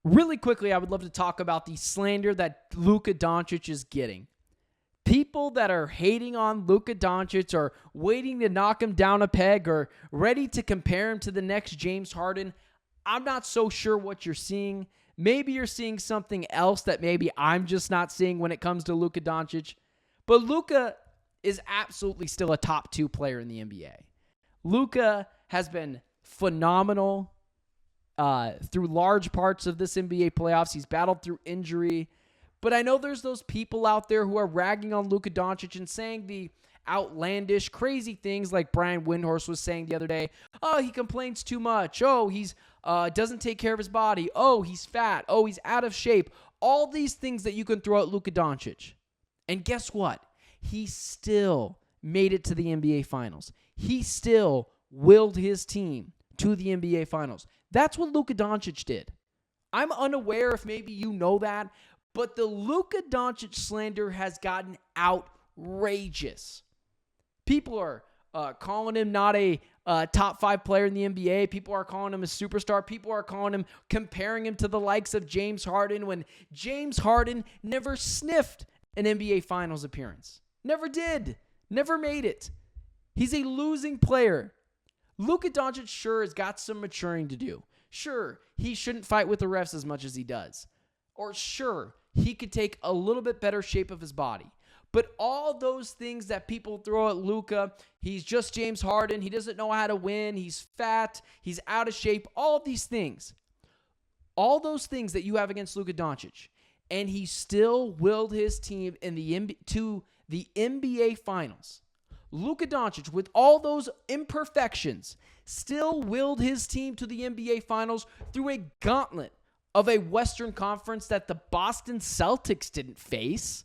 Really quickly, I would love to talk about the slander that Luka Dončić is getting. People that are hating on Luka Dončić or waiting to knock him down a peg or ready to compare him to the next James Harden, I'm not so sure what you're seeing. Maybe you're seeing something else that maybe I'm just not seeing when it comes to Luka Dončić. But Luka is absolutely still a top 2 player in the NBA. Luka has been phenomenal through large parts of this NBA playoffs. He's battled through injury. But I know there's those people out there who are ragging on Luka Dončić and saying the outlandish, crazy things like Brian Windhorst was saying the other day. Oh, he complains too much. Oh, he's doesn't take care of his body. Oh, he's fat. Oh, he's out of shape. All these things that you can throw at Luka Dončić. And guess what? He still made it to the NBA Finals. He still willed his team to the NBA Finals. That's what Luka Dončić did. I'm unaware if maybe you know that, but the Luka Dončić slander has gotten outrageous. People are calling him not a top 5 player in the NBA. People are calling him a superstar. People are calling him, comparing him to the likes of James Harden when James Harden never sniffed an NBA Finals appearance. Never did. Never made it. He's a losing player. Luka Dončić sure has got some maturing to do. Sure, he shouldn't fight with the refs as much as he does. Or sure, he could take a little bit better shape of his body. But all those things that people throw at Luka, he's just James Harden, he doesn't know how to win, he's fat, he's out of shape, all of these things. All those things that you have against Luka Dončić, and he still willed his team to the NBA Finals. Luka Dončić, with all those imperfections, still willed his team to the NBA Finals through a gauntlet of a Western Conference that the Boston Celtics didn't face.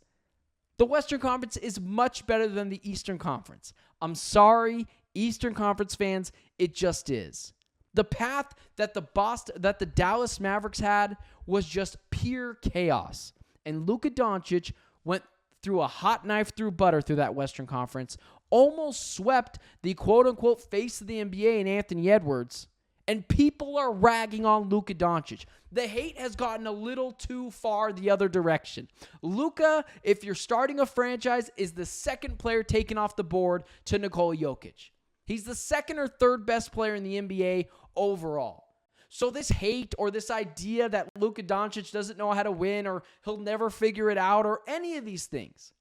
The Western Conference is much better than the Eastern Conference. I'm sorry, Eastern Conference fans, it just is. The path that the Dallas Mavericks had was just pure chaos. And Luka Dončić went through a hot knife through butter through that Western Conference, almost swept the quote-unquote face of the NBA in Anthony Edwards, and people are ragging on Luka Dončić. The hate has gotten a little too far the other direction. Luka, if you're starting a franchise, is the second player taken off the board to Nikola Jokic. He's the second or third best player in the NBA overall. So this hate or this idea that Luka Dončić doesn't know how to win or he'll never figure it out or any of these things,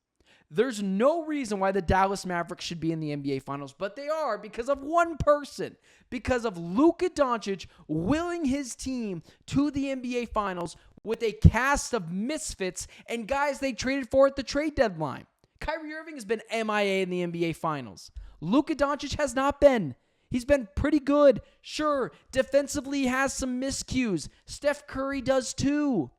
there's no reason why the Dallas Mavericks should be in the NBA Finals, but they are because of one person, because of Luka Dončić willing his team to the NBA Finals with a cast of misfits and guys they traded for at the trade deadline. Kyrie Irving has been MIA in the NBA Finals. Luka Dončić has not been. He's been pretty good. Sure, defensively he has some miscues. Steph Curry does too.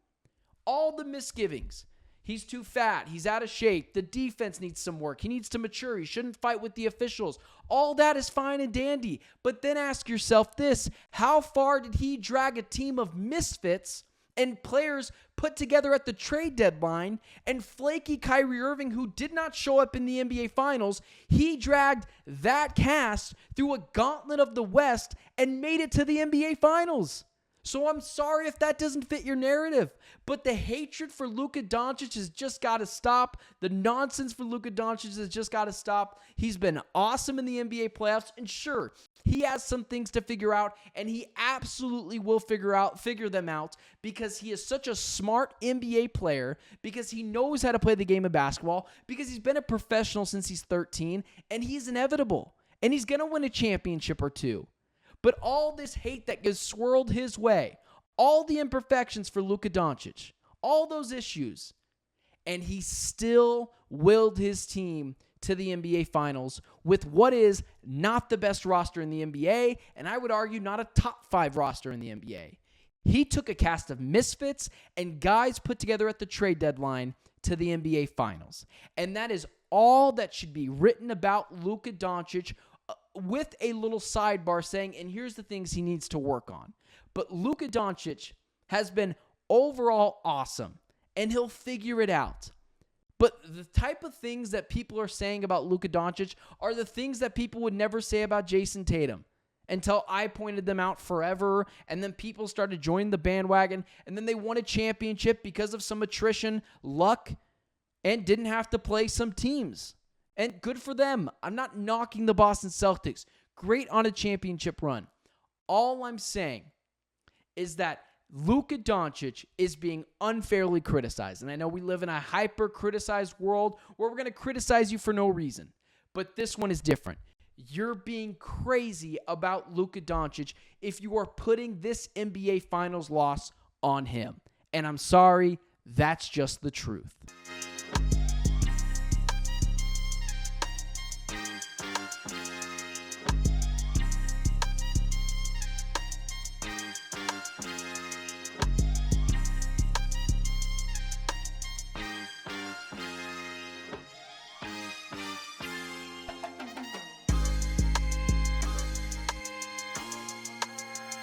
All the misgivings. He's too fat. He's out of shape. The defense needs some work. He needs to mature. He shouldn't fight with the officials. All that is fine and dandy. But then ask yourself this. How far did he drag a team of misfits and players put together at the trade deadline, and flaky Kyrie Irving, who did not show up in the NBA Finals, he dragged that cast through a gauntlet of the West and made it to the NBA Finals. So I'm sorry if that doesn't fit your narrative, but the hatred for Luka Dončić has just got to stop. The nonsense for Luka Dončić has just got to stop. He's been awesome in the NBA playoffs, and sure, he has some things to figure out, and he absolutely will figure them out because he is such a smart NBA player, because he knows how to play the game of basketball, because he's been a professional since he's 13, and he's inevitable, and he's going to win a championship or two. But all this hate that gets swirled his way, all the imperfections for Luka Dončić, all those issues, and he still willed his team to the NBA Finals with what is not the best roster in the NBA, and I would argue not a top 5 roster in the NBA. He took a cast of misfits and guys put together at the trade deadline to the NBA Finals. And that is all that should be written about Luka Dončić, with a little sidebar saying, and here's the things he needs to work on. But Luka Dončić has been overall awesome, and he'll figure it out. But the type of things that people are saying about Luka Dončić are the things that people would never say about Jason Tatum. until I pointed them out forever, and then people started joining the bandwagon, and then they won a championship because of some attrition, luck, and didn't have to play some teams. And good for them. I'm not knocking the Boston Celtics. Great on a championship run. All I'm saying is that Luka Dončić is being unfairly criticized. And I know we live in a hyper-criticized world where we're going to criticize you for no reason. But this one is different. You're being crazy about Luka Dončić if you are putting this NBA Finals loss on him. And I'm sorry, that's just the truth.